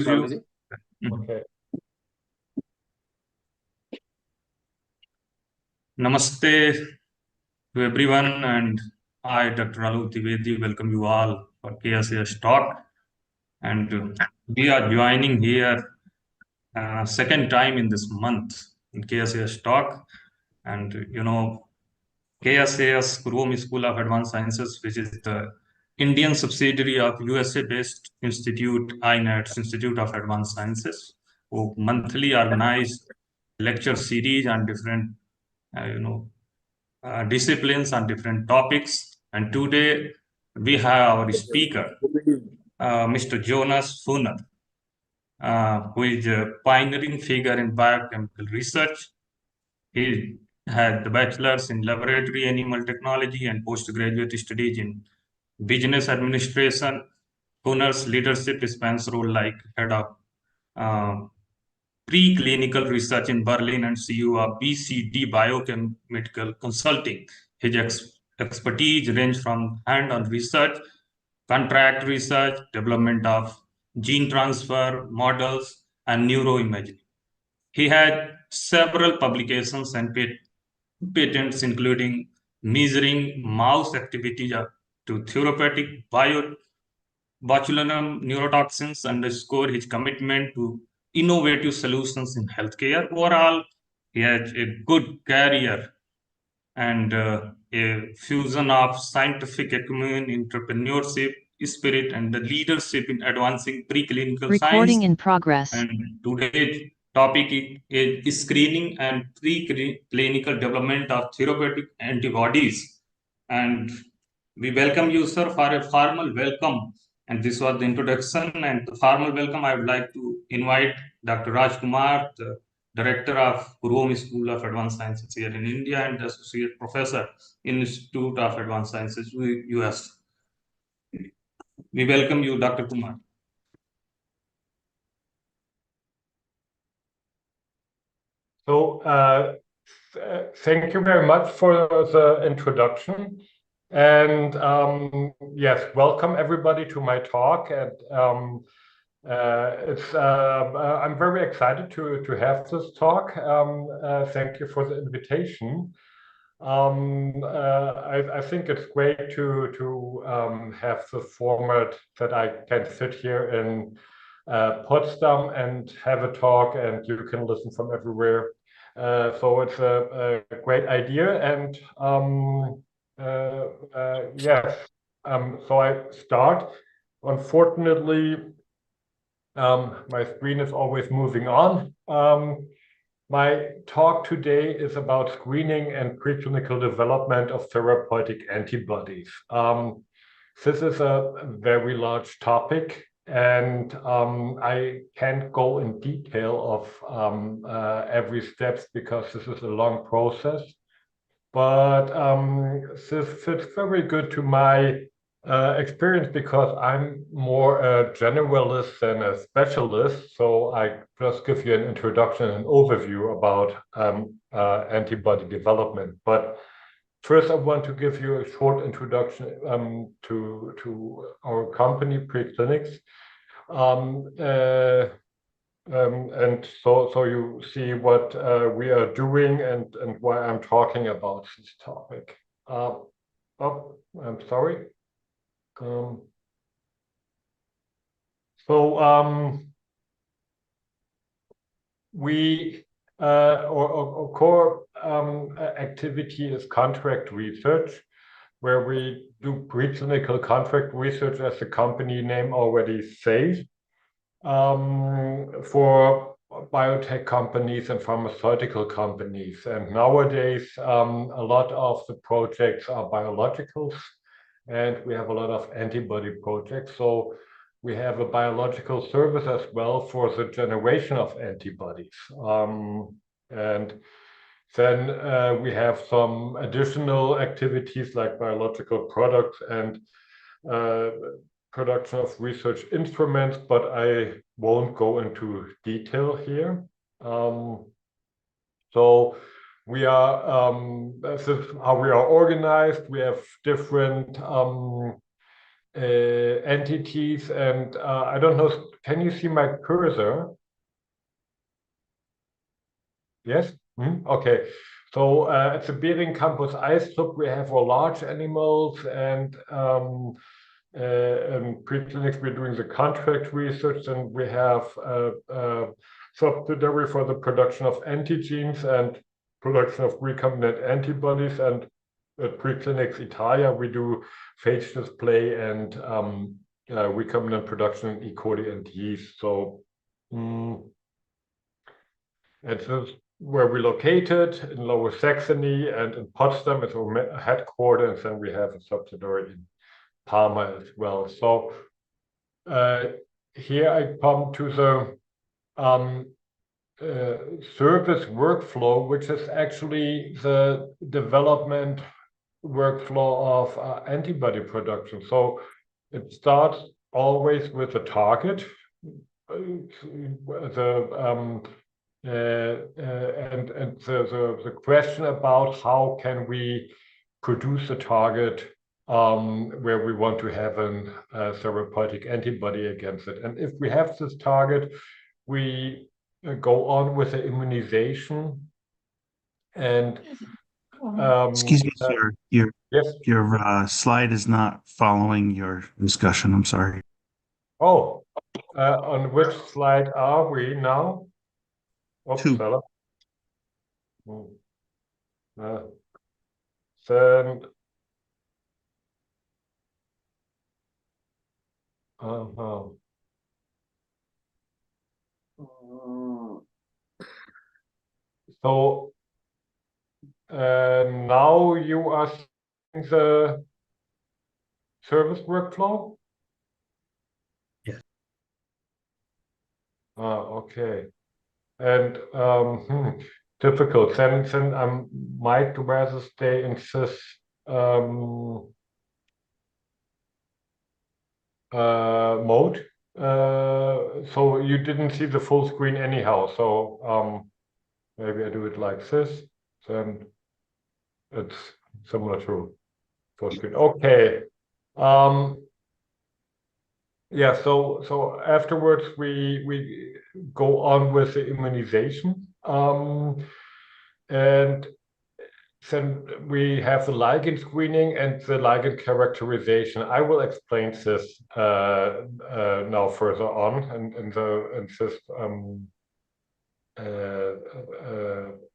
you. Okay. Namaste to everyone, and I, Dr. Alok Dwivedi, welcome you all for KSAS talk. And we are joining here second time in this month in KSAS talk. And KSAS Kurom School of Advanced Sciences, which is the Indian subsidiary of USA-based institute, INADS, Institute of Advanced Sciences, who monthly organize lecture series on different, disciplines on different topics. And today we have our speaker, Mr. Jonas Funer, who is a pioneering figure in biochemical research. He had the bachelor's in laboratory animal technology and postgraduate studies in business administration. Funer's leadership spans role like head of uh, preclinical research in Berlin and CEO of BCD Biomedical Consulting. His expertise range from hand-on research, contract research, development of gene transfer models, and neuroimaging. He had several publications and patents, including measuring mouse activity to therapeutic botulinum neurotoxins, underscore his commitment to innovative solutions in healthcare. Overall, he has a good career and a fusion of scientific acumen, entrepreneurship, spirit, and the leadership in advancing preclinical Recording science. in progress. And today's topic is screening and preclinical development of therapeutic antibodies. And we welcome you, sir, for a formal welcome. And this was the introduction. And the formal welcome, I would like to invite Dr. Raj Kumar, the Director of Kurom School of Advanced Sciences here in India and Associate Professor in Institute of Advanced Sciences, US. We welcome you, Dr. Kumar. So thank you very much for the introduction. And yes, welcome everybody to my talk. And I'm very excited to have this talk. Thank you for the invitation. I think it's great to have the format that I can sit here in Potsdam and have a talk, and you can listen from everywhere. So it's a great idea, and yes. So I start. Unfortunately, my screen is always moving on. My talk today is about screening and preclinical development of therapeutic antibodies. This is a very large topic, and I can't go in detail of every step because this is a long process. But this fits very good to my experience because I'm more a generalist than a specialist. So I just give you an introduction and overview about antibody development. But first, I want to give you a short introduction to our company, Preclinics. And so you see what we are doing and why I'm talking about this topic. Oh, I'm sorry. Our core activity is contract research, where we do preclinical contract research, as the company name already says, for biotech companies and pharmaceutical companies. And nowadays, a lot of the projects are biologicals, and we have a lot of antibody projects. So we have a biological service as well for the generation of antibodies. And then we have some additional activities like biological products and production of research instruments, but I won't go into detail here. So we are, this is how we are organized. We have different entities, and I don't know, can you see my cursor? Yes? Okay. So at the Bering campus ISTRUP, we have all large animals, and preclinics, we're doing the contract research, and we have subsidiary for the production of antigens and production of recombinant antibodies. And at Preclinics Italia, we do phage display and recombinant production in E. coli and yeast. So this is where we're located, in Lower Saxony, and in Potsdam is our headquarters, and then we have a subsidiary in Parma as well. So here I come to the service workflow, which is actually the development workflow of antibody production. So it starts always with a target, the question about how can we produce a target where we want to have a therapeutic antibody against it. And if we have this target, we go on with the immunization. And excuse me, sir, your slide is not following your discussion. I'm sorry. Oh, on which slide are we now? Oops, Two. Then so now you are seeing the service workflow? Yes. Okay. And difficult. Then I might rather stay in this mode. So you didn't see the full screen anyhow. So maybe I do it like this. Then it's similar to full screen. Okay. Yeah, so afterwards we go on with the immunization, and then we have the ligand screening and the ligand characterization. I will explain this now further on in this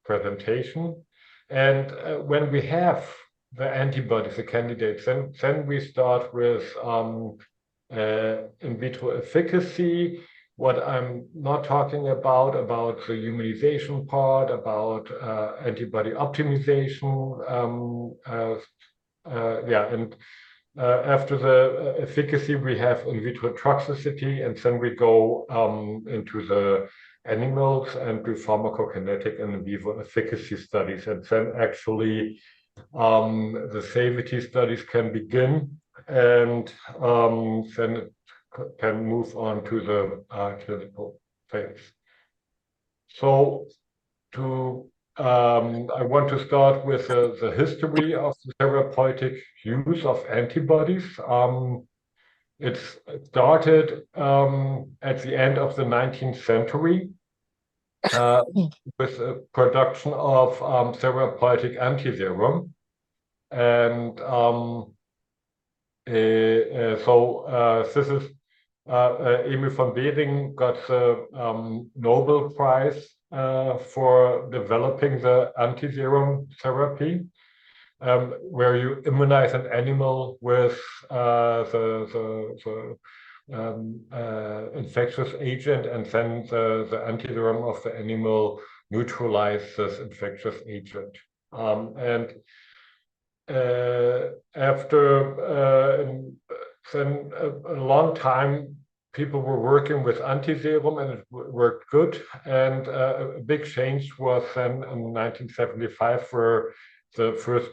presentation. And when we have the antibodies, the candidates, then we start with in vitro efficacy. What I'm not talking about the humanization part, about antibody optimization. And after the efficacy, we have in vitro toxicity, and then we go into the animals and do pharmacokinetic and in vivo efficacy studies. And then actually the safety studies can begin, and then it can move on to the clinical phase. So I want to start with the history of the therapeutic use of antibodies. It started at the end of the 19th century with the production of therapeutic antiserum. And this is Emil von Behring got the Nobel Prize for developing the antiserum therapy, where you immunize an animal with the infectious agent, and then the antiserum of the animal neutralizes this infectious agent. After then a long time, people were working with antiserum, and it worked good. And a big change was then in 1975 for the first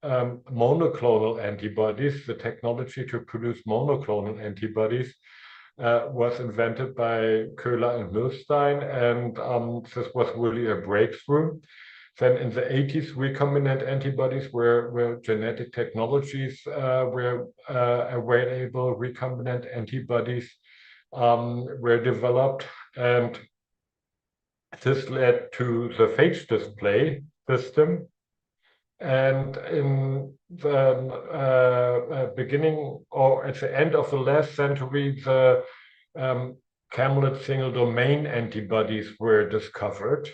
monoclonal antibodies. The technology to produce monoclonal antibodies was invented by Köhler and Milstein, and this was really a breakthrough. Then in the 80s, recombinant antibodies were genetic technologies were available. Recombinant antibodies were developed, and this led to the phage display system. And in the beginning or at the end of the last century, the camelid single domain antibodies were discovered,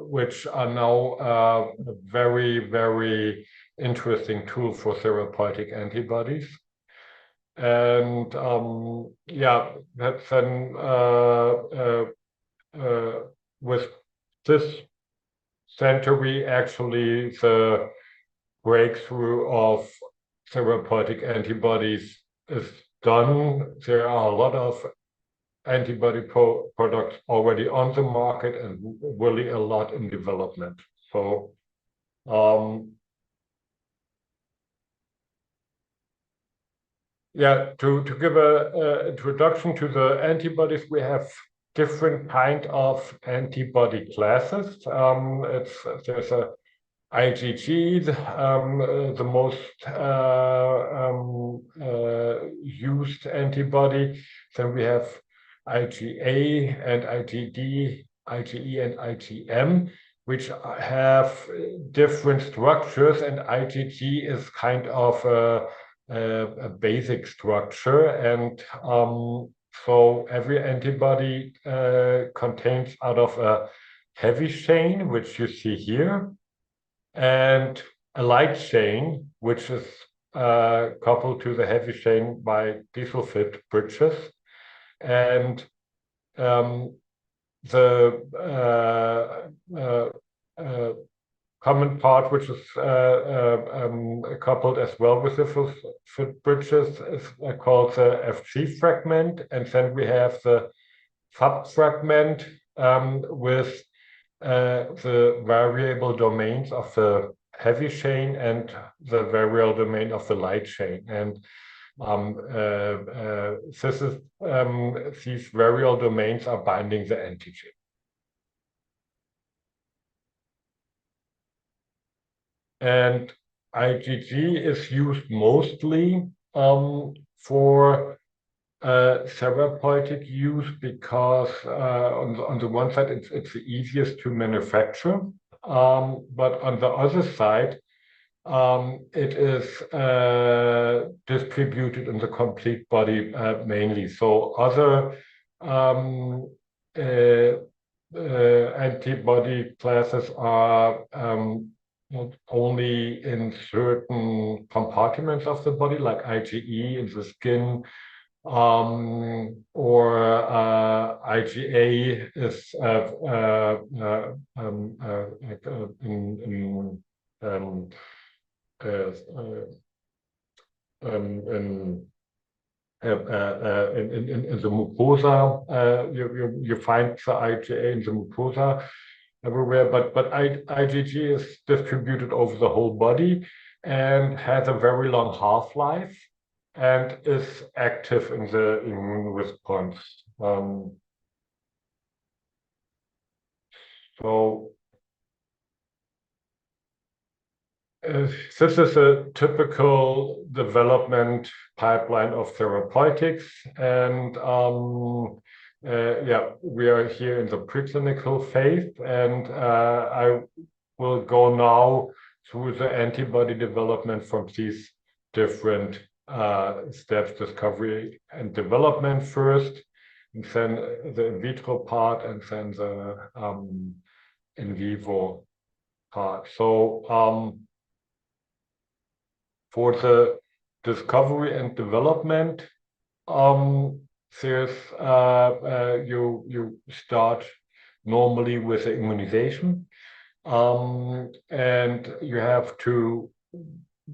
which are now a very, very interesting tool for therapeutic antibodies. And yeah, that's then with this century, actually, the breakthrough of therapeutic antibodies is done. There are a lot of antibody products already on the market and really a lot in development. So yeah, to give a introduction to the antibodies, we have different kind of antibody classes. There's a IgG, the most used antibody. Then we have IgA and IgD, IgE and IgM, which have different structures, and IgG is kind of a basic structure, and so every antibody contains out of a heavy chain, which you see here, and a light chain, which is coupled to the heavy chain by disulfide bridges. And the common part, which is coupled as well with the disulfide bridges, is called the Fc fragment. And then we have the Fab fragment with the variable domains of the heavy chain and the variable domain of the light chain. And this is these variable domains are binding the antigen. And IgG is used mostly for therapeutic use because on the one side it's the easiest to manufacture, but on the other side it is distributed in the complete body mainly. So other antibody classes are not only in certain compartments of the body, like IgE in the skin, or IgA is in the mucosa. You find the IgA in the mucosa everywhere, but IgG is distributed over the whole body and has a very long half-life and is active in the immune response. So this is a typical development pipeline of therapeutics, and yeah, we are here in the preclinical phase, and I will go now through the antibody development from these different steps: discovery and development first, and then the in vitro part, and then the in vivo part. So for the discovery and development, there's you start normally with the immunization, and you have to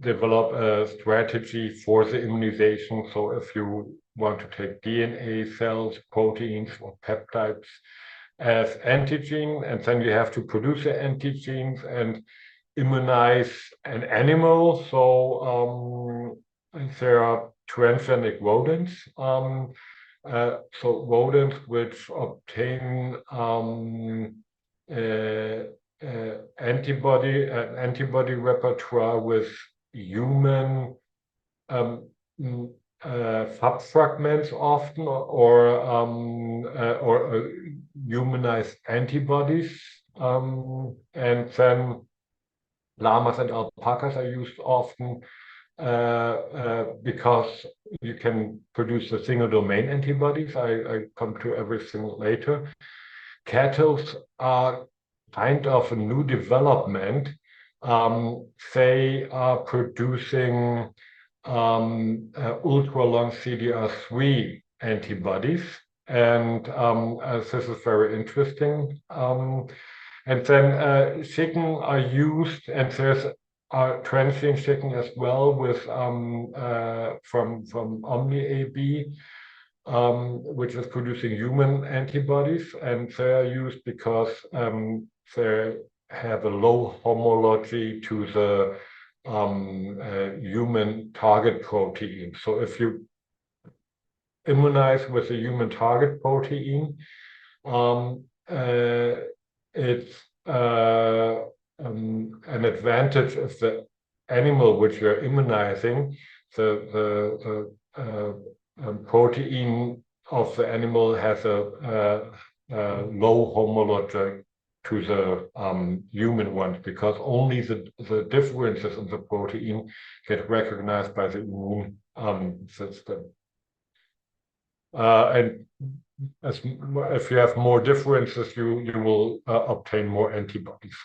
develop a strategy for the immunization. So if you want to take DNA cells, proteins, or peptides as antigen, and then you have to produce the antigens and immunize an animal. So there are transgenic rodents. So rodents which obtain antibody repertoire with human subfragments often, or humanized antibodies, and then llamas and alpacas are used often because you can produce a single domain antibodies. I come to everything later. Cattle are kind of a new development. They are producing ultra-long CDR3 antibodies, and this is very interesting. And then chicken are used, and there's transgene chicken as well with from Omni AB, which is producing human antibodies, and they are used because they have a low homology to the human target protein. So if you immunize with a human target protein, it's an advantage if the animal which you're immunizing, the protein of the animal has a low homology to the human ones, because only the differences in the protein get recognized by the immune system. And if you have more differences, you will obtain more antibodies.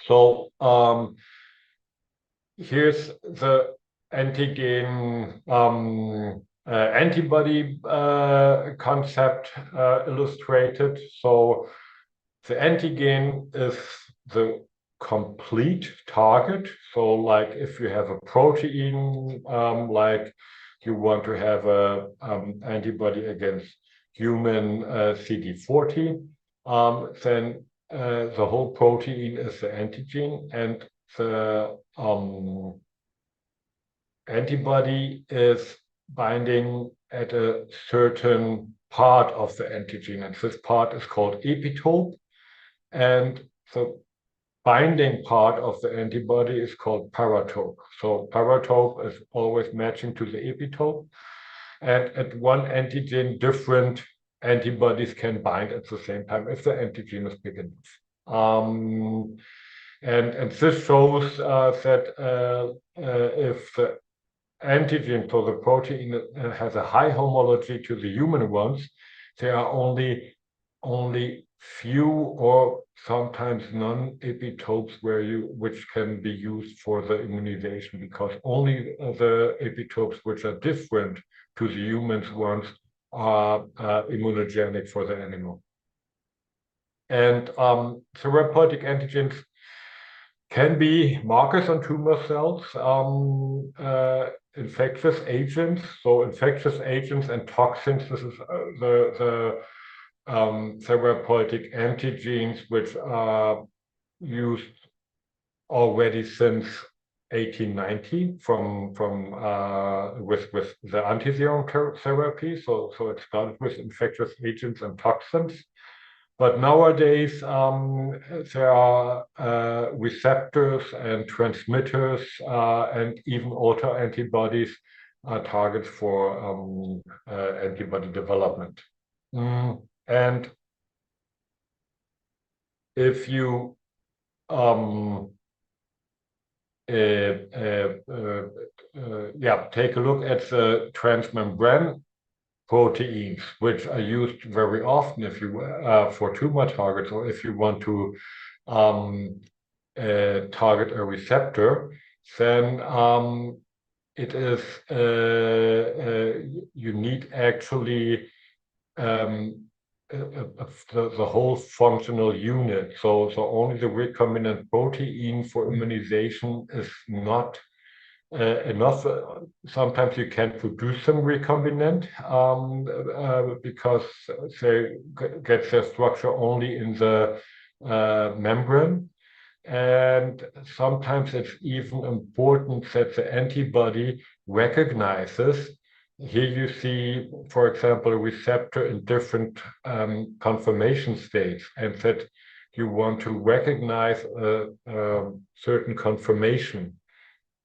So here's the antigen antibody concept illustrated. So the antigen is the complete target. So like if you have a protein, like you want to have a antibody against human CD40, then the whole protein is the antigen, and the antibody is binding at a certain part of the antigen, and this part is called epitope, and the binding part of the antibody is called paratope. So paratope is always matching to the epitope, and at one antigen, different antibodies can bind at the same time if the antigen is big enough. And this shows that if the antigen for the protein has a high homology to the human ones, there are only few or sometimes non-epitopes which can be used for the immunization, because only the epitopes which are different to the humans ones are immunogenic for the animal. And therapeutic antigens can be markers on tumor cells, infectious agents. So infectious agents and toxins, this is the therapeutic antigens which are used already since 1890 with the antiserum therapy. So it started with infectious agents and toxins. But nowadays, there are receptors and transmitters and even autoantibodies are targets for antibody development. And if you take a look at the transmembrane proteins, which are used very often if you for tumor targets, or if you want to target a receptor, then it is you need actually the whole functional unit. So only the recombinant protein for immunization is not enough. Sometimes you can produce some recombinant because they get their structure only in the membrane. And sometimes it's even important that the antibody recognizes. Here you see, for example, a receptor in different conformation states, and that you want to recognize a certain conformation.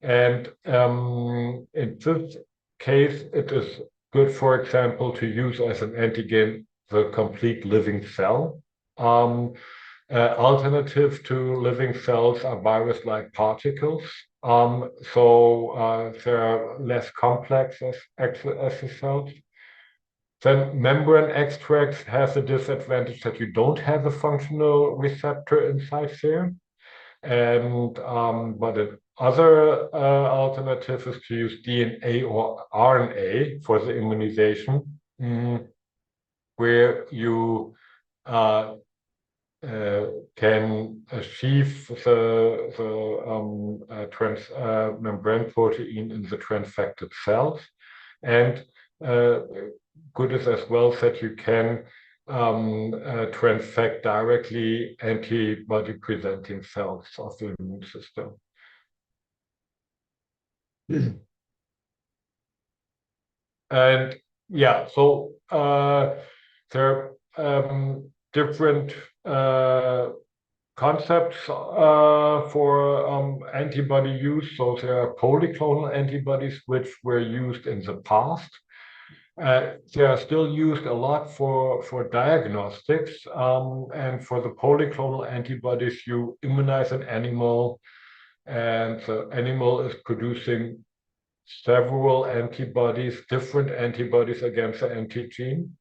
And in this case, it is good, for example, to use as an antigen the complete living cell. Alternative to living cells are virus-like particles. So they are less complex as the cells. Then membrane extracts has the disadvantage that you don't have a functional receptor inside there. And but another alternative is to use DNA or RNA for the immunization, where you can achieve the membrane protein in the transfected cells. And good is as well that you can transfect directly antibody-presenting cells of the immune system. And yeah, so there are different concepts for antibody use. So there are polyclonal antibodies which were used in the past. They are still used a lot for diagnostics, and for the polyclonal antibodies, you immunize an animal, and the animal is producing several antibodies, different antibodies against the antigen,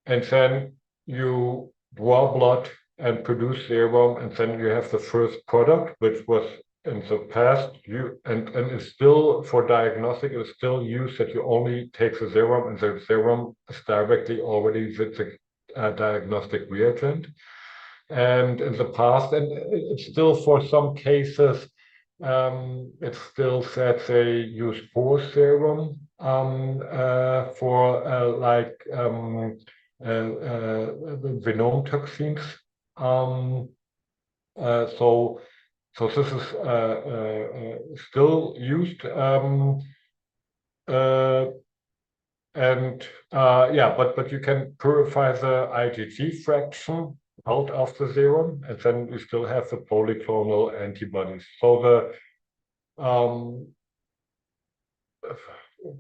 and then you draw blood and produce serum, and then you have the first product, which was in the past, and it's still for diagnostic, it's still used that you only take the serum, and the serum is directly already with the diagnostic reagent. And in the past, and it's still for some cases, it's still said they use for serum for like venom toxins. So this is still used, yeah, but you can purify the IgG fraction out of the serum, and then you still have the polyclonal antibodies. So the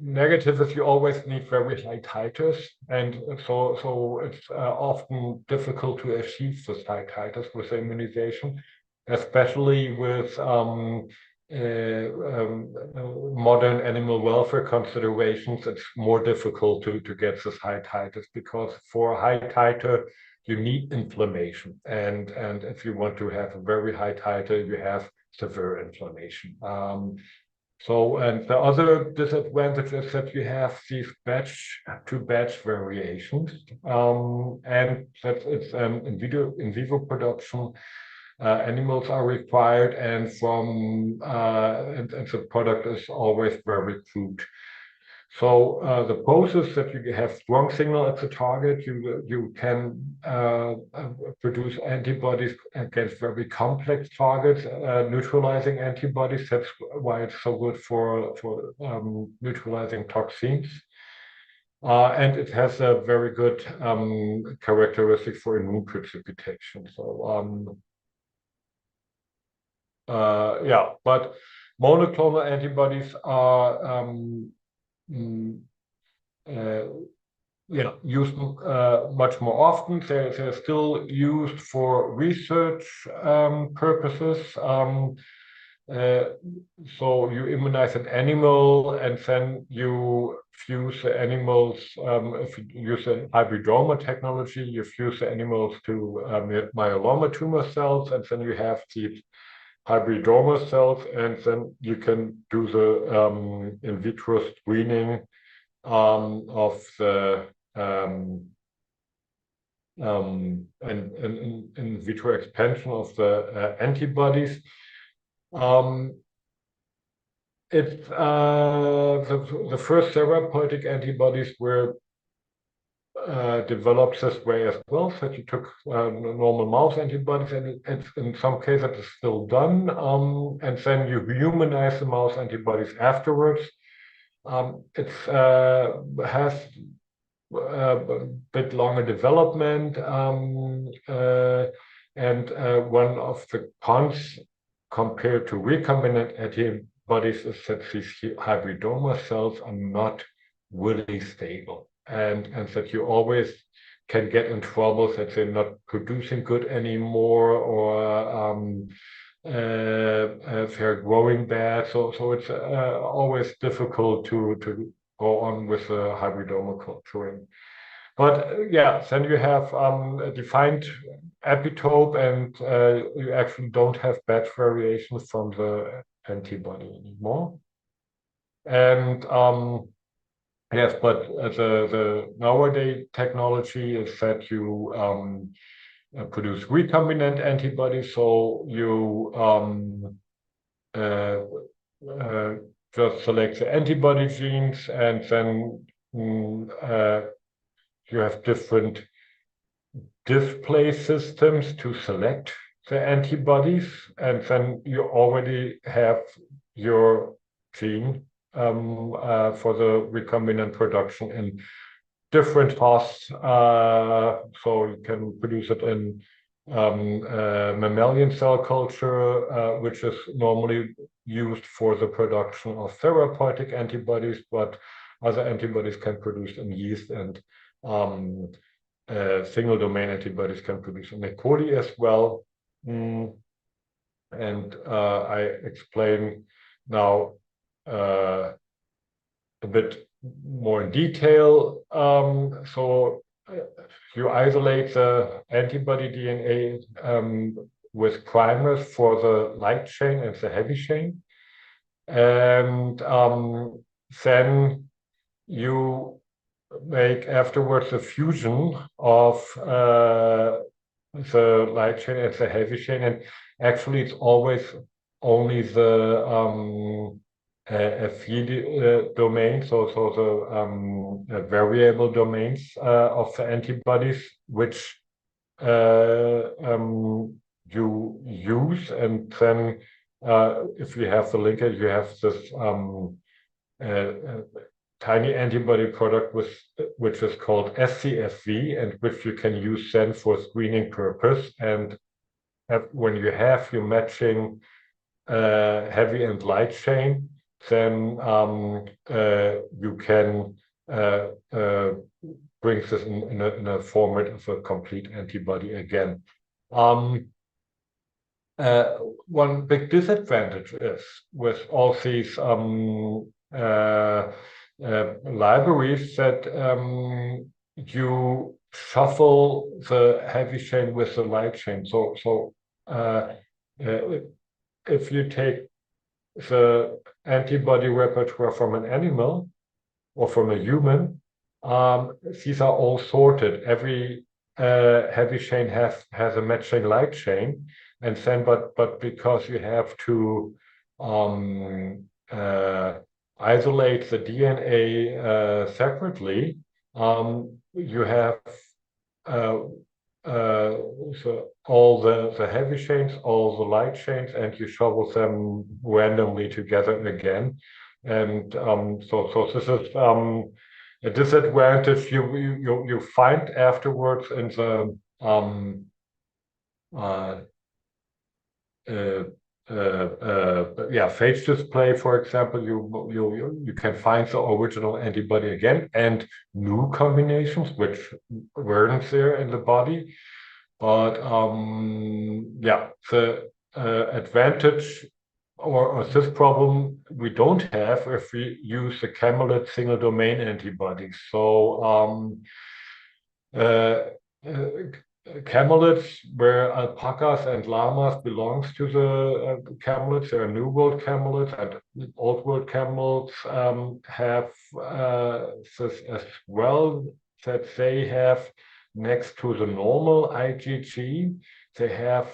negative is you always need very high titers, and so it's often difficult to achieve this high titers with immunization, especially with modern animal welfare considerations. It's more difficult to get this high titers, because for high titer you need inflammation, and if you want to have a very high titer, you have severe inflammation. So, and the other disadvantage is that you have these batch-to-batch variations, and that it's in vivo production. Animals are required, and and the product is always very crude. So the process that you have strong signal at the target, you can produce antibodies against very complex targets, neutralizing antibodies. That's why it's so good for neutralizing toxins. And it has a very good characteristic for immune precipitation. So yeah, but monoclonal antibodies are used much more often. They're still used for research purposes. So you immunize an animal, and then you fuse the animals. If you use a hybridoma technology, you fuse the animals to myeloma tumor cells, and then you have these hybridoma cells, and then you can do the in vitro screening of the in vitro expansion of the antibodies. It's the first therapeutic antibodies were developed this way as well. So you took normal mouse antibodies, and it's in some cases it's still done, and then you humanize the mouse antibodies afterwards. It has a bit longer development, And one of the cons compared to recombinant antibodies is that these hybridoma cells are not really stable, and that you always can get in trouble that they're not producing good anymore, or if they're growing bad. So it's always difficult to go on with the hybridoma culturing. But yeah, then you have a defined epitope, and you actually don't have batch variations from the antibody anymore. And yes, but the nowadays technology is that you produce recombinant antibodies, so you just select the antibody genes, and then you have different display systems to select the antibodies, and then you already have your gene for the recombinant production in different hosts. So you can produce it in mammalian cell culture, which is normally used for the production of therapeutic antibodies, but other antibodies can produce in yeast, and single domain antibodies can produce in E. coli as well. And I explain now a bit more in detail. So you isolate the antibody DNA with primers for the light chain and the heavy chain. And then you make afterwards a fusion of the light chain and the heavy chain. And actually, it's always only the Fc domain, so the variable domains of the antibodies, which you use. And then if you have the linker, you have this tiny antibody product which is called scFv, and which you can use then for screening purpose. And when you have your matching heavy and light chain, then you can bring this in a format of a complete antibody again. One big disadvantage is with all these libraries that you shuffle the heavy chain with the light chain. So if you take the antibody repertoire from an animal or from a human, these are all sorted. Every heavy chain has a matching light chain, and then but because you have to isolate the DNA separately, you have so all the heavy chains, all the light chains, and you shovel them randomly together again. And so this is a disadvantage you find afterwards in the phage display, for example. You can find the original antibody again and new combinations which weren't there in the body. But the advantage or this problem we don't have if we use the camelid single domain antibodies. So camelids, where alpacas and llamas belongs to the camelids. There are New World camelids, and Old World camelids have this as well, that they have, next to the normal IgG, they have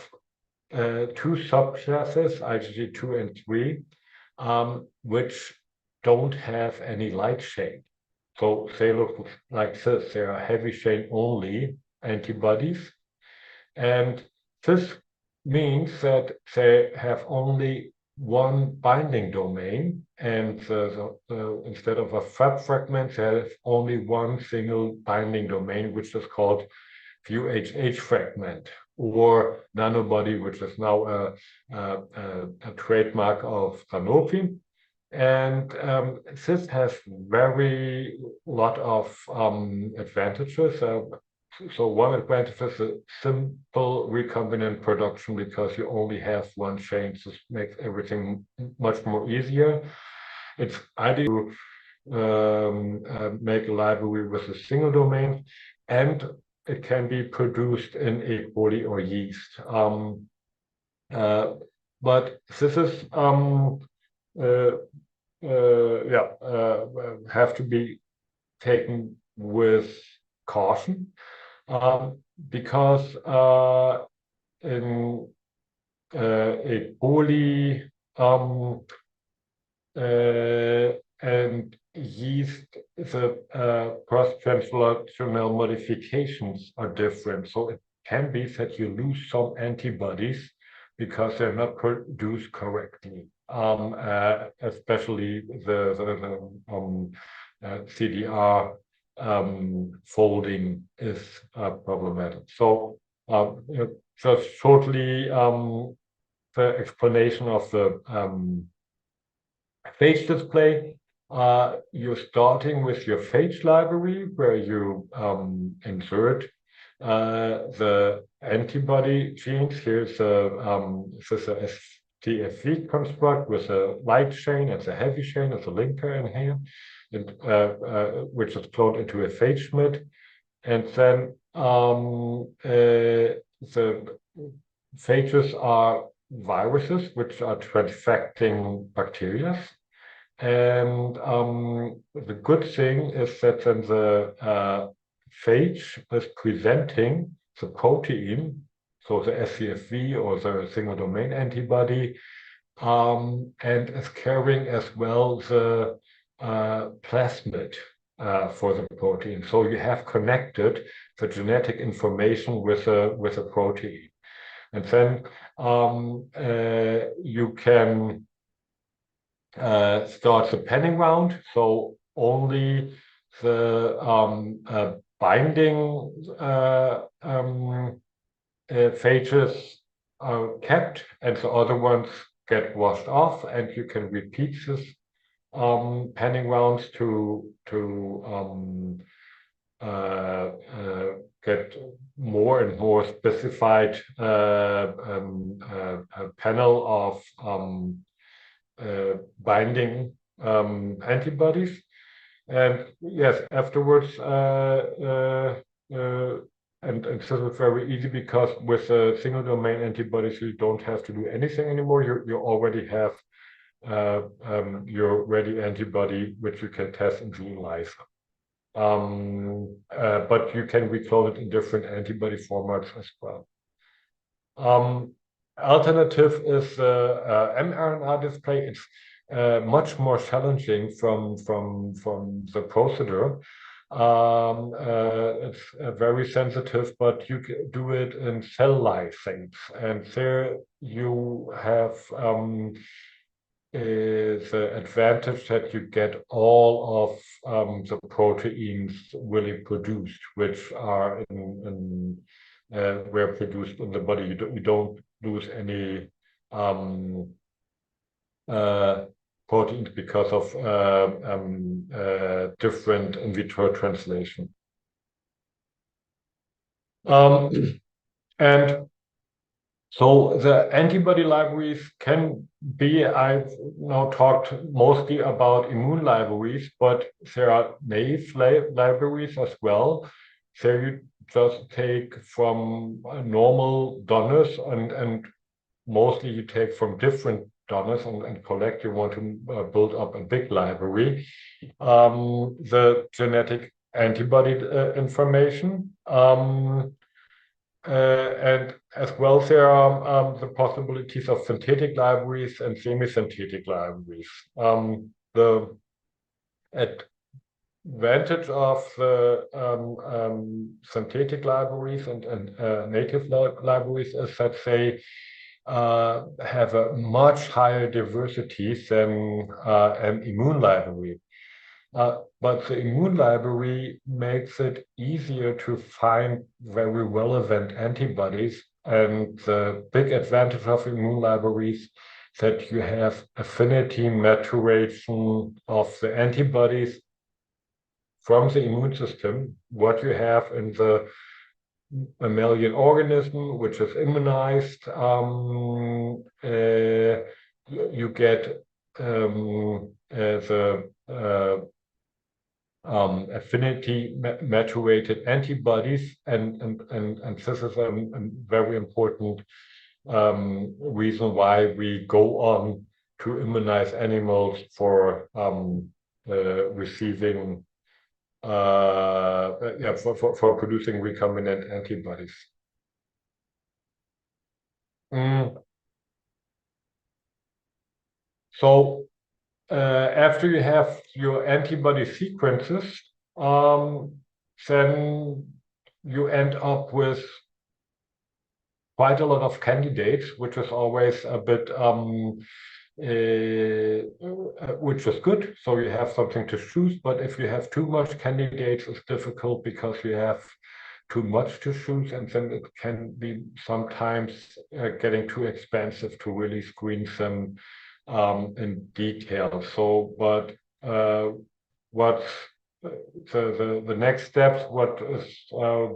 two subclasses, IgG2 and 3, which don't have any light chain. So they look like this. They are heavy chain only antibodies, and this means that they have only one binding domain, and instead of a Fab fragment, they have only one single binding domain, which is called VHH fragment, or nanobody, which is now a trademark of Sanofi. And this has very lot of advantages. So one advantage is a simple recombinant production because you only have one chain. This makes everything much more easier. It's ideal to make a library with a single domain, and it can be produced in E. coli or yeast. But this is have to be taken with caution, because in E. coli and yeast, the cross-translational modifications are different. So it can be that you lose some antibodies because they're not produced correctly. Especially the CDR folding is problematic. So just shortly, the explanation of the phage display. You're starting with your phage library where you insert the antibody genes. Here's a TFV construct with a light chain and a heavy chain as a linker in here, and, which is cloned into a phage mid. And then the phages are viruses which are transfecting bacteria. And the good thing is that then the phage is presenting the protein, so the scFv or the single domain antibody, and is carrying as well the plasmid for the protein. So you have connected the genetic information with a protein, and then you can start the panning round. So only the binding phages are kept, and the other ones get washed off, and you can repeat this panning rounds to get more and more specified panel of binding antibodies. And yes, afterwards, and this is very easy because with single domain antibodies, you don't have to do anything anymore. You already have your ready antibody, which you can test in the ELISA. But you can reclone it in different antibody formats as well. Alternative is mRNA display. It's much more challenging from the procedure. It's very sensitive, but you can do it in cell lysates, and there you have the advantage that you get all of the proteins really produced, which are were produced in the body. You don't lose any proteins because of different in vitro translation. And so the antibody libraries can be, I've now talked mostly about immune libraries, but there are naive libraries as well. So you just take from normal donors, and mostly you take from different donors and collect. You want to build up a big library. The genetic antibody information. And as well, there are the possibilities of synthetic libraries and semi-synthetic libraries. The advantage of the synthetic libraries and native libraries is that they have a much higher diversity than an immune library. But the immune library makes it easier to find very relevant antibodies. And the big advantage of immune libraries that you have affinity maturation of the antibodies from the immune system, what you have in the mammalian organism, which is immunized. You get the affinity maturated antibodies, and this is a very important reason why we go on to immunize animals for receiving for producing recombinant antibodies. So after you have your antibody sequences, then you end up with quite a lot of candidates, which is always a bit which is good. So you have something to choose, but if you have too much candidates, it's difficult because you have too much to choose, and then it can be sometimes getting too expensive to really screen them in detail. So, but what's the next steps, what is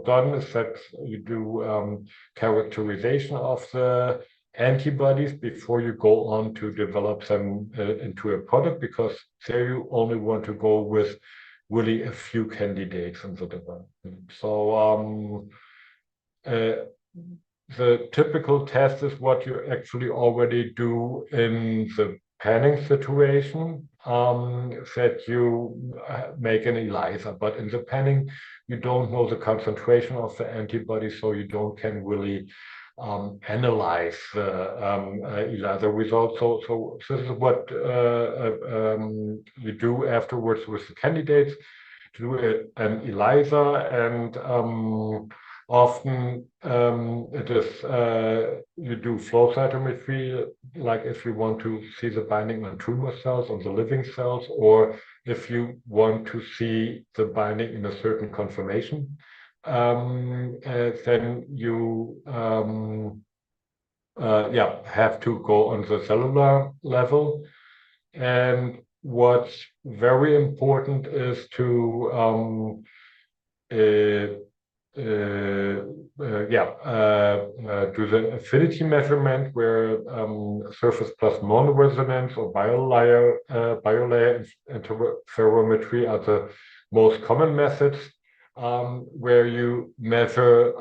done is that you do characterization of the antibodies before you go on to develop them into a product, because there you only want to go with really a few candidates in the development. So the typical test is what you actually already do in the panning situation, that you make an ELISA, but in the panning you don't know the concentration of the antibody, so you can really analyze the ELISA results. So this is what you do afterwards with the candidates, to do an ELISA, and often it is you do flow cytometry, like if you want to see the binding on tumor cells, on the living cells, or if you want to see the binding in a certain conformation, then you have to go on the cellular level. And what's very important is to do the affinity measurement, where surface plasmon resonance or biolayer interferometry are the most common methods, where you measure,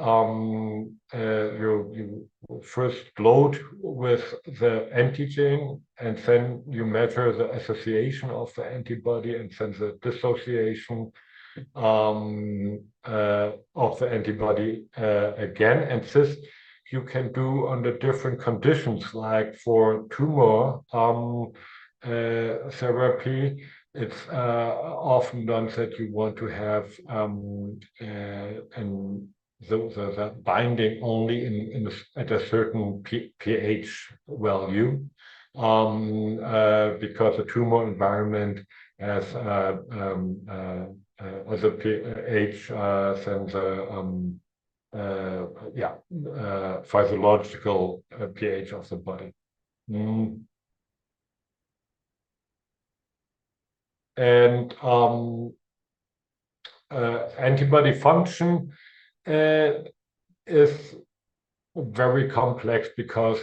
you first load with the antigen, and then you measure the association of the antibody, and then the dissociation of the antibody again. And this you can do under different conditions, like for tumor therapy. It's often done that you want to have the binding only at a certain pH value, because the tumor environment has as a pH than the physiological pH of the body. And antibody function is very complex, because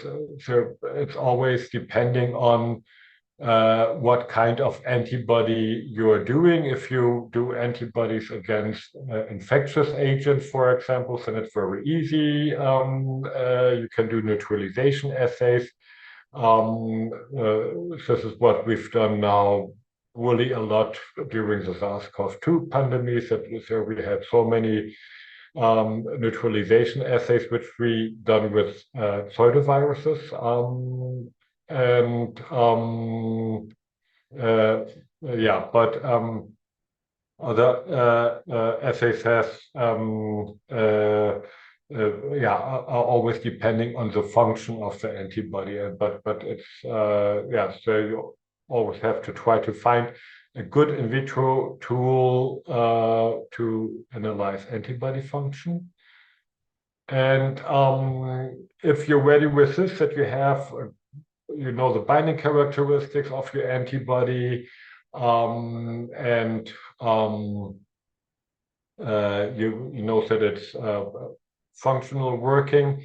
it's always depending on what kind of antibody you are doing. If you do antibodies against infectious agents, for example, then it's very easy. You can do neutralization assays. This is what we've done now really a lot during the SARS-CoV-2 pandemic, that we had so many neutralization assays which we done with pseudoviruses, and but other assays are always depending on the function of the antibody, but it's so you always have to try to find a good in vitro tool to analyze antibody function. And if you're ready with this, that you have, you know, the binding characteristics of your antibody, and you know that it's functional working,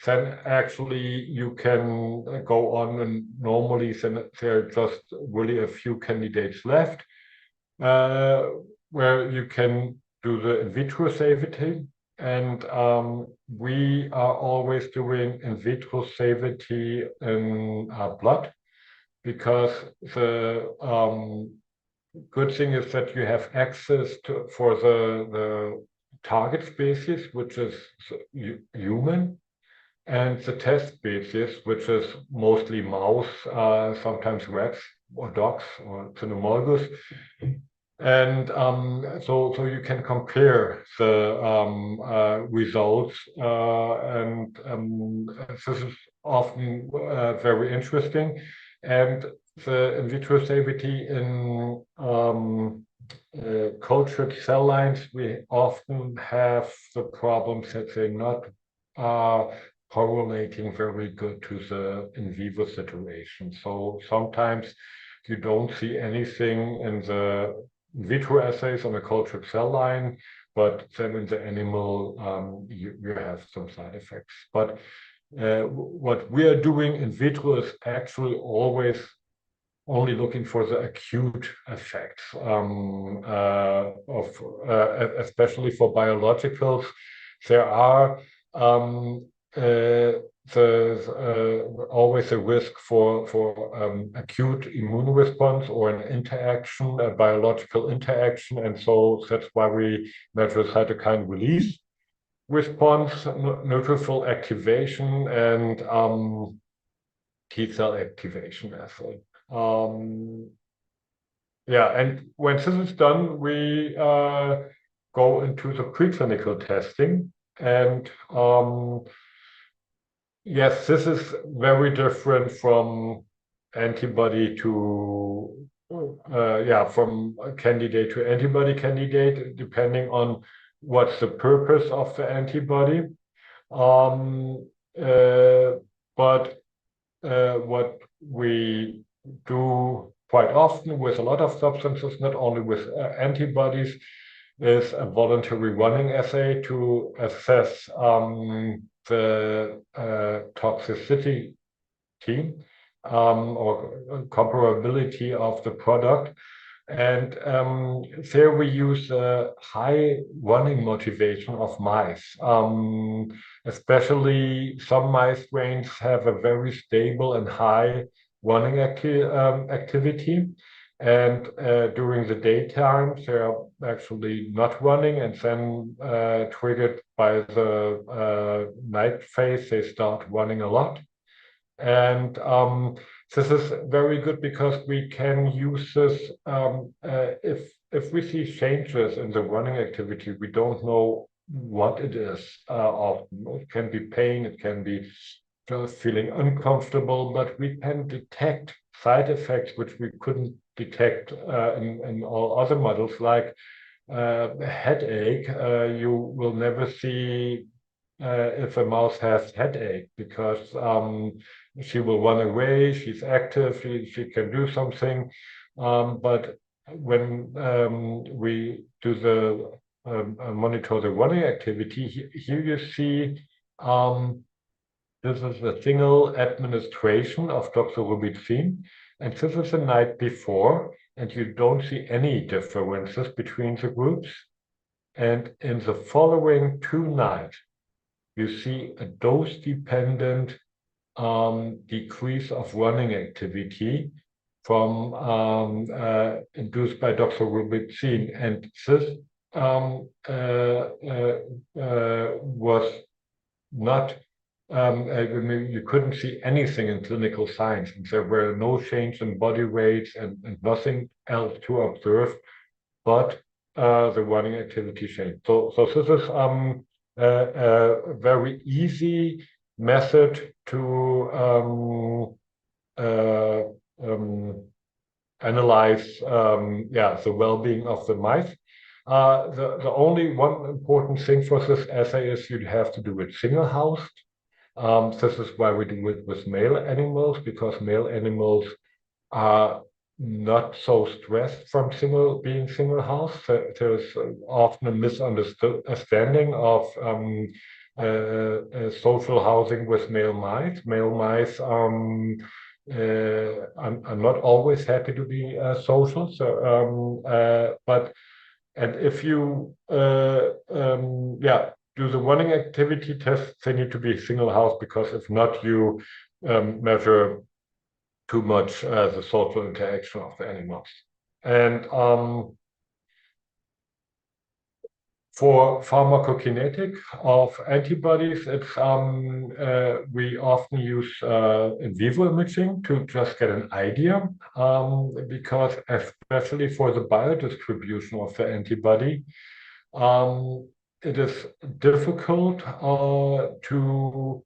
then actually you can go on, and normally then there are just really a few candidates left where you can do the in vitro safety. And we are always doing in vitro safety in blood, because the good thing is that you have access to for the target species, which is human, and the test species, which is mostly mouse, sometimes rats or dogs or cynomolgus. And so you can compare the results, and this is often very interesting. And the in vitro safety in cultured cell lines, we often have the problems that they're not correlating very good to the in vivo situation. So sometimes you don't see anything in the in vitro assays on a cultured cell line, but then in the animal, you have some side effects. But what we are doing in vitro is actually always only looking for the acute effects especially for biologicals. There are there's always a risk for acute immune response or an interaction, a biological interaction, and so that's why we measure cytokine release response, neutrophil activation, and T cell activation assay. Yeah, and when this is done, we go into the preclinical testing, and yes, this is very different from antibody to from candidate to antibody candidate, depending on what's the purpose of the antibody. But what we do quite often with a lot of substances, not only with antibodies, is a voluntary running assay to assess the toxicity or comparability of the product. And there we use a high running motivation of mice. Especially some mice strains have a very stable and high running activity. And during the daytime, they're actually not running, and then triggered by the night phase, they start running a lot. And this is very good because we can use this if we see changes in the running activity, we don't know what it is. Often it can be pain, it can be just feeling uncomfortable, but we can detect side effects which we couldn't detect in all other models, like headache. You will never see if a mouse has headache, because she will run away, she's active, she can do something. But when we do the monitor the running activity, here you see this is a single administration of doxorubicin, and this is the night before, and you don't see any differences between the groups. And in the following 2 nights, you see a dose-dependent decrease of running activity from induced by doxorubicin, and this was not. You couldn't see anything in clinical signs. There were no change in body weight and nothing else to observe, but the running activity changed. So this is a very easy method to analyze the well-being of the mice. The only one important thing for this assay is you have to do it single-housed. This is why we do it with male animals, because male animals are not so stressed from being single-housed. There's often a misunderstanding of social housing with male mice. Male mice are not always happy to be social. And if you do the running activity tests, they need to be single house, because if not, you measure too much the social interaction of the animals. And for pharmacokinetic of antibodies, it's we often use in vivo imaging to just get an idea, because especially for the biodistribution of the antibody, it is difficult to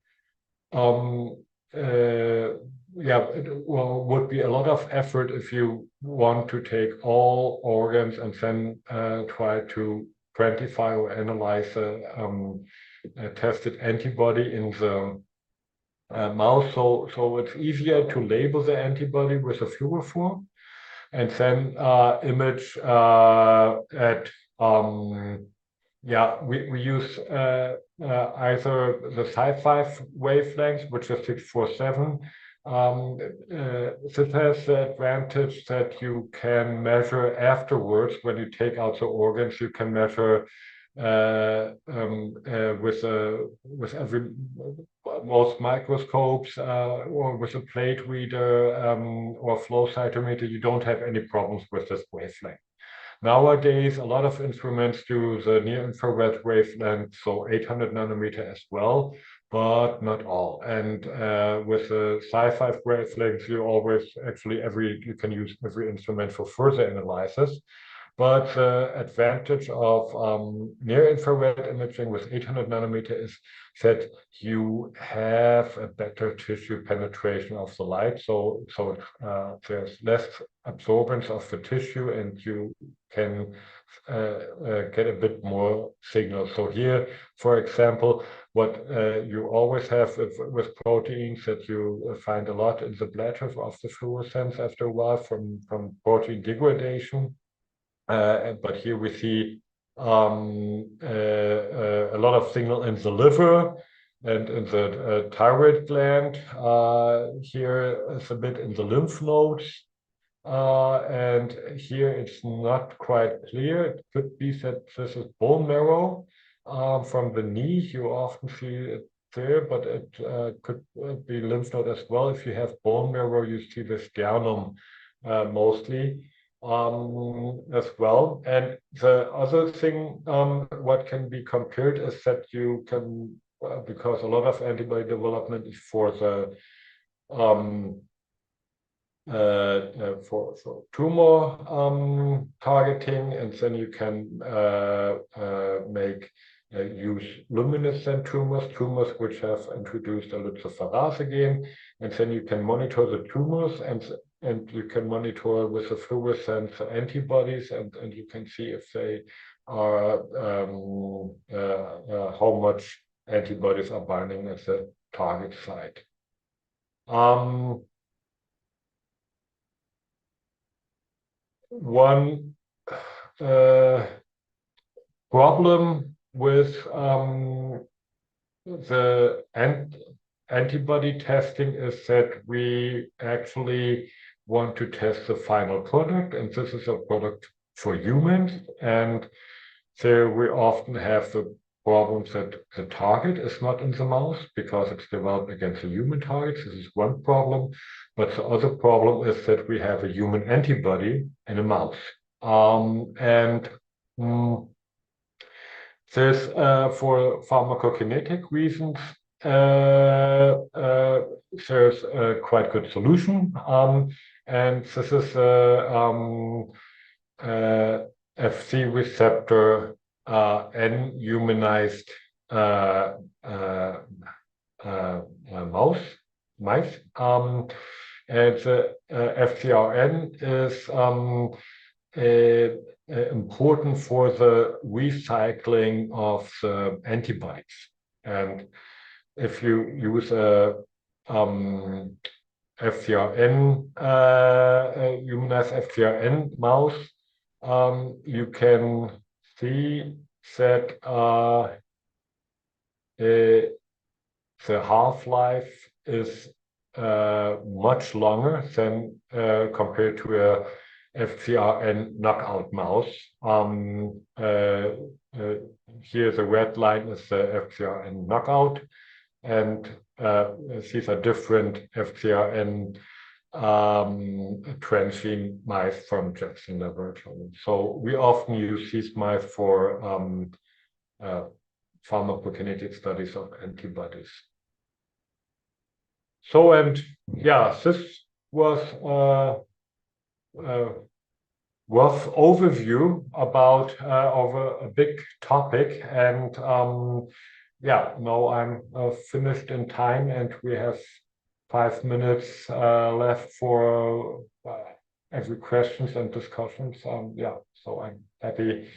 it would be a lot of effort if you want to take all organs and then try to quantify or analyze a tested antibody in the mouse. So it's easier to label the antibody with a fluorophore and then image at we use either the Psi5 wavelength, which is 647. This has the advantage that you can measure afterwards. When you take out the organs, you can measure with most microscopes or with a plate reader or flow cytometer. You don't have any problems with this wavelength. Nowadays, a lot of instruments do the near-infrared wavelength, so 800 nanometer as well, but not all. And with the Psi5 wavelength, you always you can use every instrument for further analysis. But the advantage of near-infrared imaging with 800 nanometer is that you have a better tissue penetration of the light. So there's less absorbance of the tissue, and you can get a bit more signal. So here, for example, what you always have with proteins that you find a lot in the bladder of the fluorescence after a while from protein degradation. But here we see a lot of signal in the liver and in the thyroid gland. Here is a bit in the lymph nodes. And here it's not quite clear. It could be that this is bone marrow. From the knee, you often see it there, but it could be lymph node as well. If you have bone marrow, you see the sternum mostly. As well. And the other thing what can be compared is that you can, because a lot of antibody development is for the for tumor targeting, and then you can use luminescent tumors which have introduced a luciferase again, and then you can monitor the tumors, and you can monitor with the fluorescent antibodies, and you can see if they are how much antibodies are binding at the target site. One problem with the antibody testing is that we actually want to test the final product, and this is a product for humans. And so we often have the problems that the target is not in the mouse because it's developed against a human target. This is one problem. But the other problem is that we have a human antibody in a mouse. This, for pharmacokinetic reasons, there's a quite good solution. And this is Fc receptor N-humanized mice. and the FcRn is important for the recycling of the antibodies. And if you use a FcRn, humanized FcRn mouse, you can see that the half-life is much longer than compared to a FcRn knockout mouse. Here the red line is the FcRn knockout, and these are different FcRn transgene mice from Jackson Laboratory. So we often use these mice for pharmacokinetic studies of antibodies. So, and yeah, this was a rough overview about of a big topic, and yeah, now I'm finished in time, and we have 5 minutes left for every questions and discussions. Yeah, so I'm happy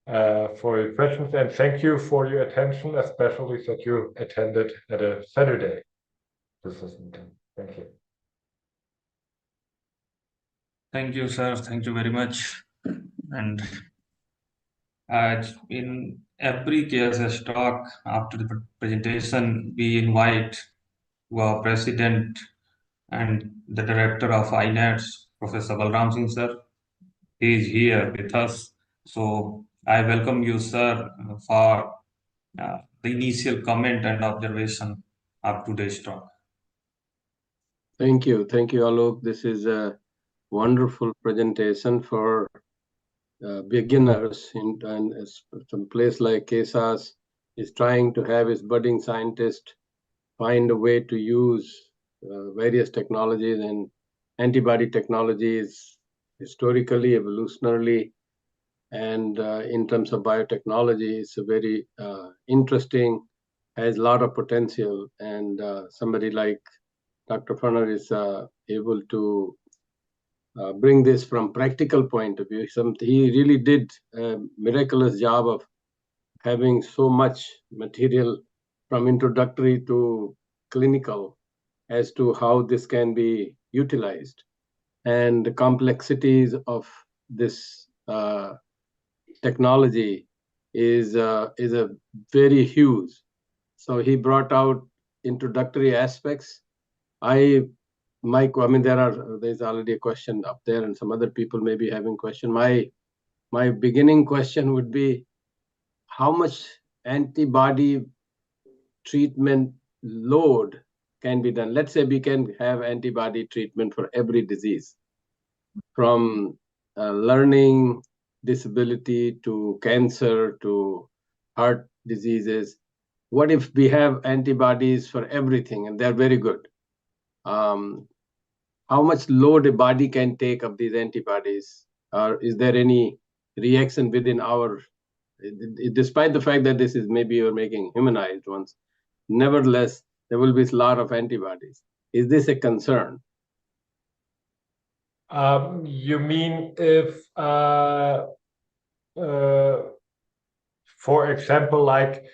for your questions, and thank you for your attention, especially that you attended at a Saturday. This is meeting. Thank you. Thank you, sir. Thank you very much. And in every KSAS talk, after the presentation, we invite our president and the director of INADS, Professor Balram Singh, sir. He is here with us. So I welcome you, sir, for the initial comment and observation of today's talk. Thank you, Alok. This is a wonderful presentation for beginners in some place like KSAS is trying to have its budding scientist find a way to use various technologies, and antibody technologies historically, evolutionarily, and in terms of biotechnology, it's a very interesting, has a lot of potential, and somebody like Dr. Funer is able to bring this from practical point of view. He really did a miraculous job of having so much material from introductory to clinical as to how this can be utilized, and the complexities of this technology is a very huge. So he brought out introductory aspects. There's already a question up there, and some other people may be having question. My beginning question would be, how much antibody treatment load can be done? Let's say we can have antibody treatment for every disease, from learning disability to cancer to heart diseases. What if we have antibodies for everything and they're very good? How much load a body can take of these antibodies? Or is there any reaction within our, despite the fact that this is maybe you're making humanized ones, nevertheless, there will be a lot of antibodies. Is this a concern? You mean if, for example, like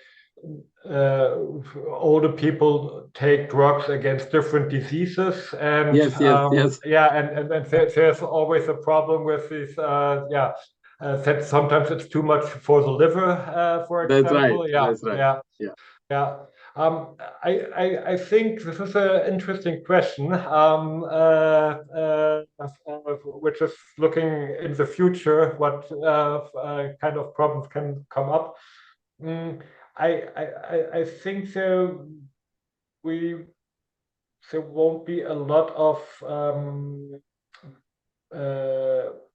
older people take drugs against different diseases, and yes. Yeah, and there's always a problem with this. That sometimes it's too much for the liver, for example. That's right. Yeah. I think this is an interesting question, which is looking in the future, what kind of problems can come up. I think there won't be a lot of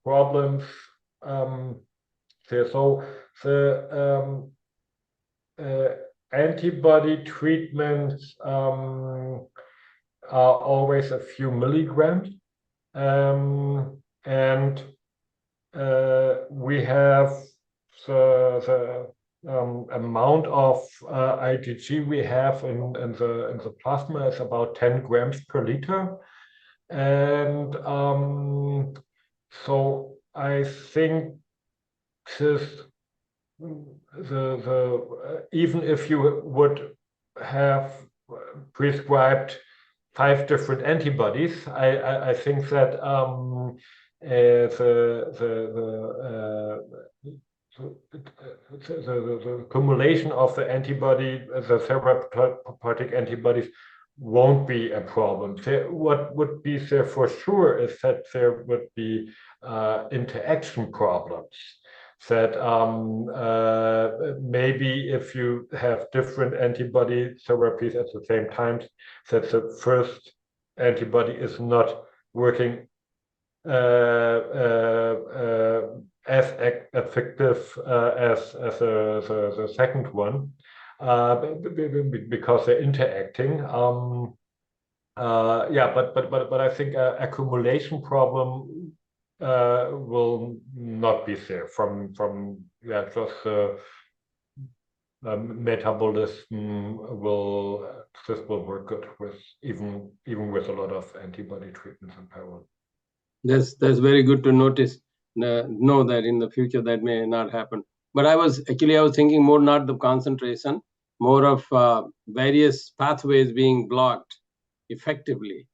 problems there. So the antibody treatments are always a few milligrams, and we have the amount of IgG we have in the plasma is about 10 grams per liter, And so I think this even if you would have prescribed 5 different antibodies, I think that the accumulation of the antibody, the therapeutic antibodies, won't be a problem. What would be there for sure is that there would be interaction problems. That maybe if you have different antibody therapies at the same time, that the first antibody is not working as effective as the second one, because they're interacting. Yeah, but I think accumulation problem will not be there from just metabolism this will work good with even with a lot of antibody treatments in parallel. That's very good to notice. Know that in the future that may not happen. But I was thinking more not the concentration, more of various pathways being blocked effectively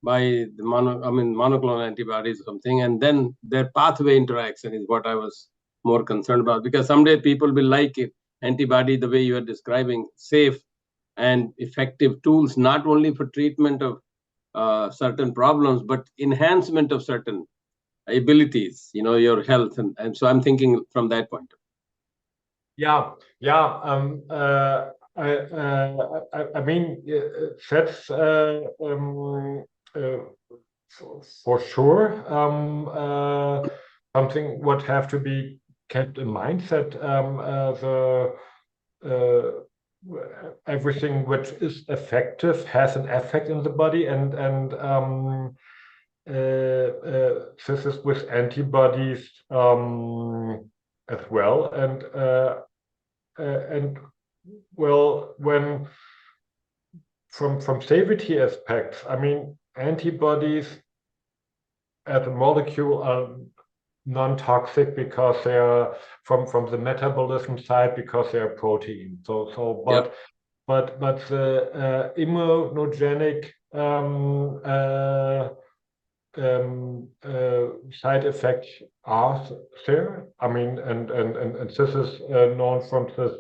by the monoclonal antibodies or something, and then their pathway interaction is what I was more concerned about, because someday people will like it, antibody the way you are describing, safe and effective tools, not only for treatment of certain problems, but enhancement of certain abilities, your health. And so I'm thinking from that point. Yeah. I mean, that's for sure something would have to be kept in mind, that everything which is effective has an effect in the body, and this is with antibodies as well, and well, when from safety aspects, I mean, antibodies as a molecule are non-toxic because they are from the metabolism side, because they are protein. But the immunogenic side effects are there. I mean, and this is known from this.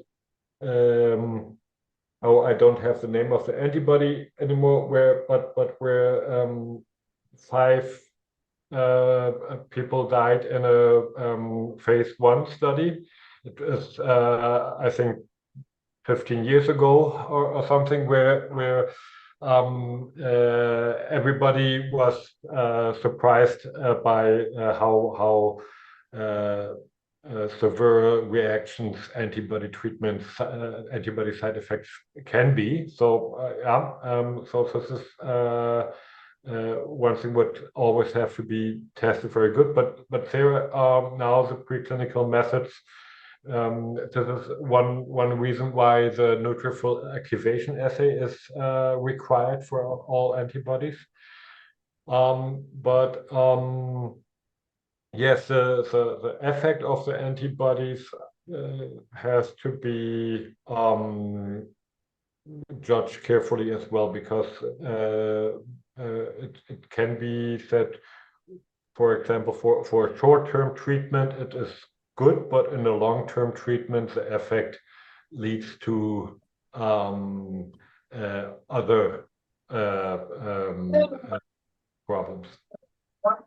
I don't have the name of the antibody anymore. Where 5 people died in a phase 1 study. It is I think 15 years ago or something, where everybody was surprised by how severe reactions antibody treatments, antibody side effects can be. So so this is one thing would always have to be tested very good. But there are now the preclinical methods. This is one reason why the neutrophil activation assay is required for all antibodies. Yes, the effect of the antibodies has to be judged carefully as well, because it can be that, for example, for a short-term treatment, it is good, but in the long-term treatment, the effect leads to other problems.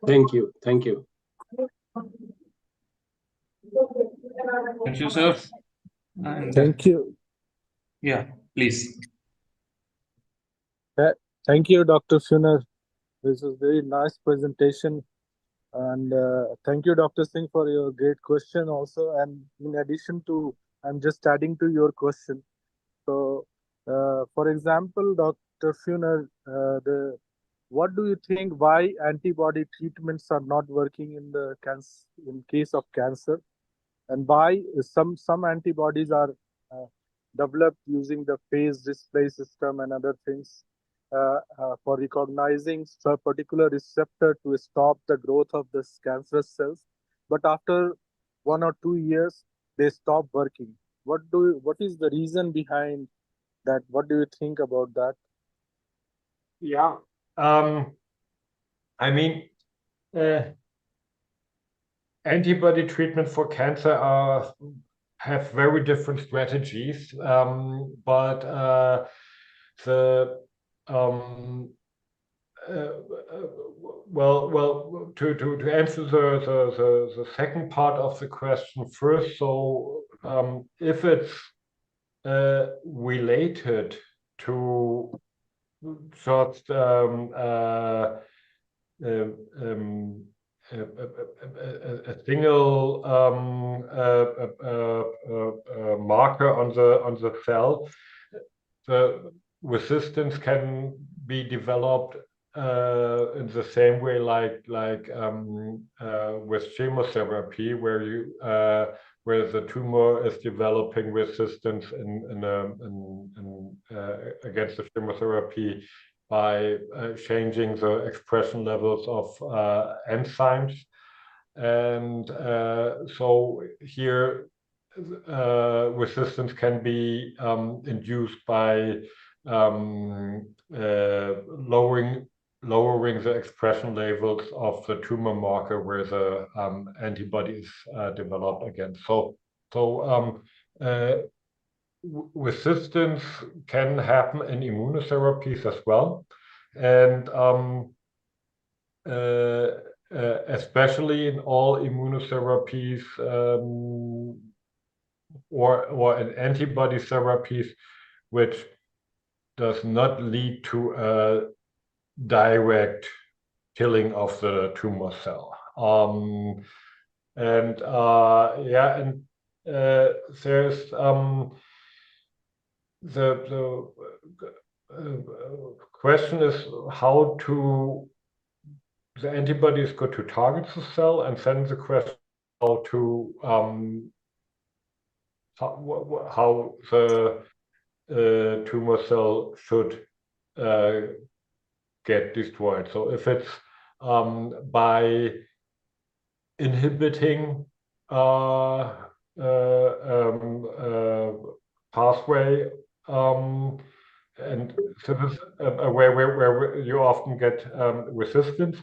Thank you. Thank you, sir. And, thank you. Yeah, please. Thank you, Dr. Funer. This is very nice presentation. And thank you, Dr. Singh, for your great question also. And in addition to, I'm just adding to your question. So, for example, Dr. Funer, what do you think why antibody treatments are not working in the in case of cancer, and why some antibodies are developed using the phase display system and other things, for recognizing a particular receptor to stop the growth of the cancerous cells, but after 1 or 2 years they stop working. What is the reason behind that? What do you think about that? Yeah, I mean, antibody treatment for cancer have very different strategies, but to answer the second part of the question first, so if it's related to just a single marker on the cell, the resistance can be developed in the same way like with chemotherapy, where the tumor is developing resistance against the chemotherapy by changing the expression levels of enzymes. And so here resistance can be induced by lowering the expression levels of the tumor marker where the antibody is developed against. So resistance can happen in immunotherapies as well, and especially in all immunotherapies or in antibody therapies, which does not lead to a direct killing of the tumor cell. There's the question is how the antibodies go to target the cell, and then the question how the tumor cell should get destroyed. So if it's by inhibiting pathway, and so this is where you often get resistance,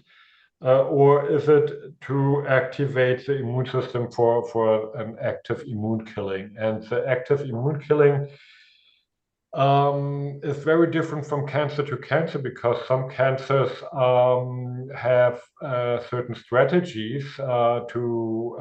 or is it to activate the immune system for an active immune killing? And the active immune killing is very different from cancer to cancer, because some cancers have certain strategies to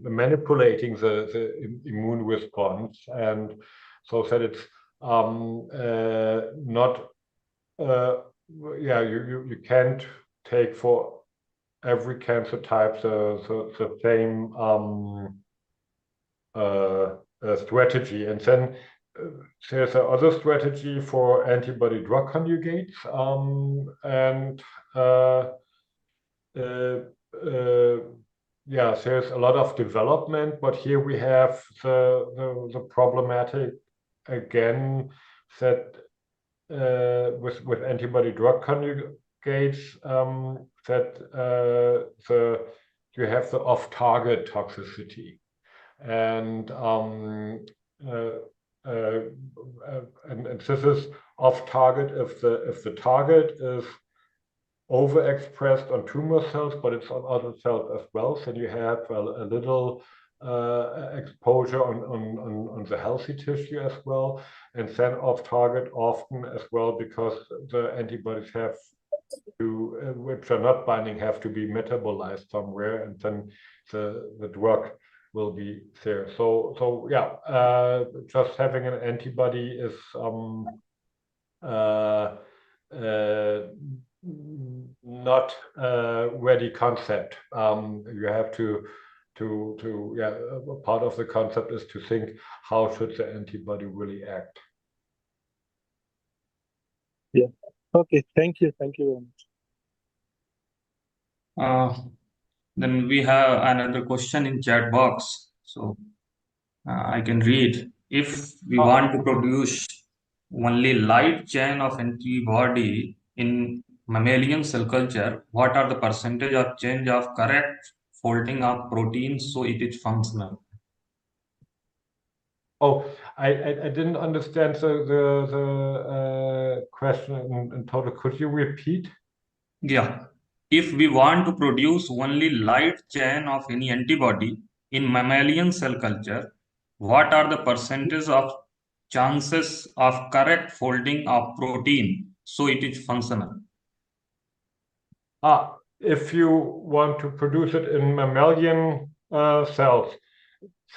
manipulating the immune response, and so that it's not you can't take for every cancer type the same strategy. And then there's another strategy for antibody drug conjugates, and there's a lot of development, but here we have the problematic again that with antibody drug conjugates, that you have the off-target toxicity, and this is off-target if the target is overexpressed on tumor cells, but it's on other cells as well. So you have a little exposure on the healthy tissue as well, and then off-target often as well, because the antibodies have to, which are not binding, have to be metabolized somewhere, and then the drug will be there. So just having an antibody is not a ready concept. You have to part of the concept is to think how should the antibody really act. Yeah. Okay. Thank you very much. Then we have another question in chat box. So I can read. If we want to produce only light chain of antibody in mammalian cell culture, what are the percentage of change of correct folding of proteins so it is functional? Oh, I didn't understand the question in total. Could you repeat? Yeah. If we want to produce only light chain of any antibody in mammalian cell culture, what are the percentage of chances of correct folding of protein so it is functional? If you want to produce it in mammalian cells,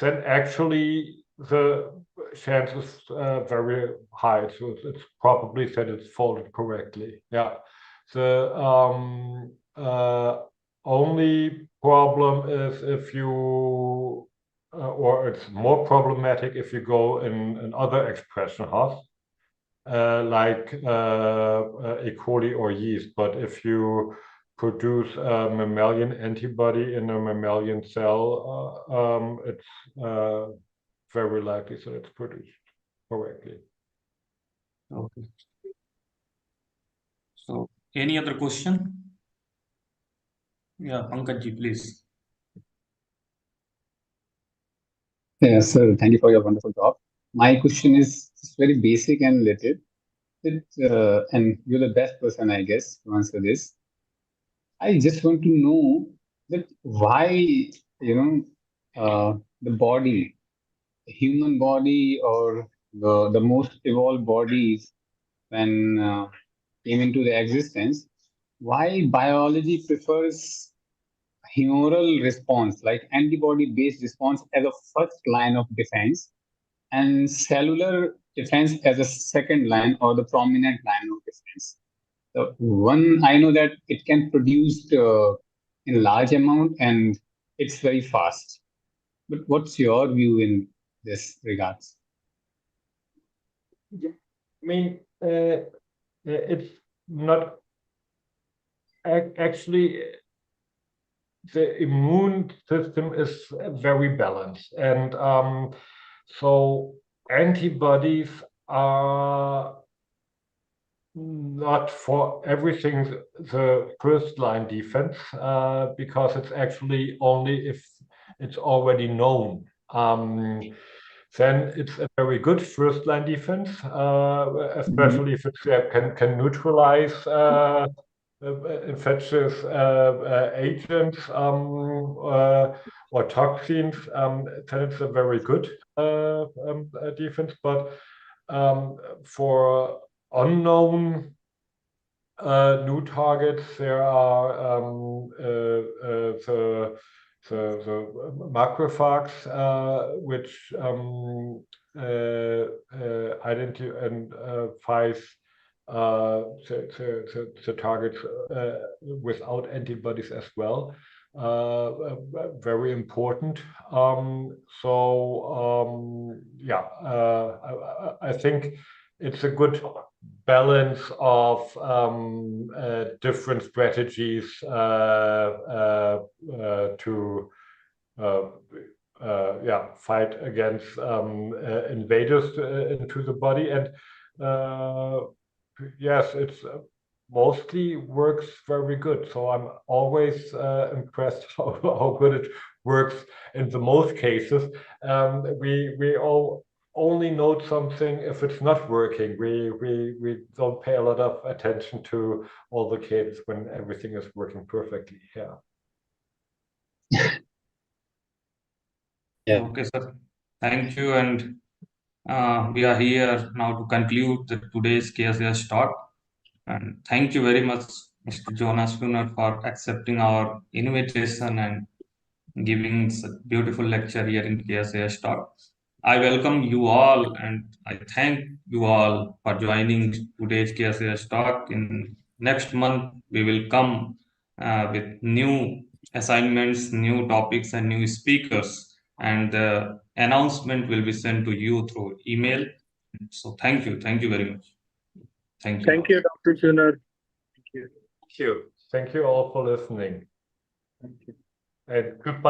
then actually the chance is very high. So it's probably that it's folded correctly. Yeah. The only problem is if you, or it's more problematic if you go in other expression hosts, like E. coli or yeast. But if you produce a mammalian antibody in a mammalian cell, it's very likely that it's produced correctly. Okay. So, any other question? Yeah, Pankaj, please. Yes, sir. Thank you for your wonderful talk. My question is very basic and related. And you're the best person, I guess, to answer this. I just want to know that why, the body, the human body, or the most evolved bodies when came into the existence, why biology prefers humoral response, like antibody-based response, as a first line of defense, and cellular defense as a second line or the prominent line of defense. So one, I know that it can produce in large amount and it's very fast. But what's your view in this regards? I mean, it's not actually, the immune system is very balanced, and so antibodies are not for everything the first line defense, because it's actually only if it's already known. Then it's a very good first line defense, especially if it can neutralize infectious agents or toxins. Then it's a very good defense. But for unknown new targets, there are the macrophages, which identifies the targets without antibodies as well. Very important. I think it's a good balance of different strategies to fight against invaders into the body. And yes, it's mostly works very good. So I'm always impressed how good it works in the most cases. We all only note something if it's not working. We don't pay a lot of attention to all the cases when everything is working perfectly. Yeah. Yeah. Okay, sir. Thank you. And we are here now to conclude today's KSAS talk. And thank you very much, Mr. Jonas Funer, for accepting our invitation and giving such beautiful lecture here in KSAS talk. I welcome you all and I thank you all for joining today's KSAS talk. In next month, we will come with new assignments, new topics, and new speakers. And the announcement will be sent to you through email. So thank you very much. Thank you. Thank you, Dr. Funer. Thank you. Thank you. Thank you all for listening. And goodbye.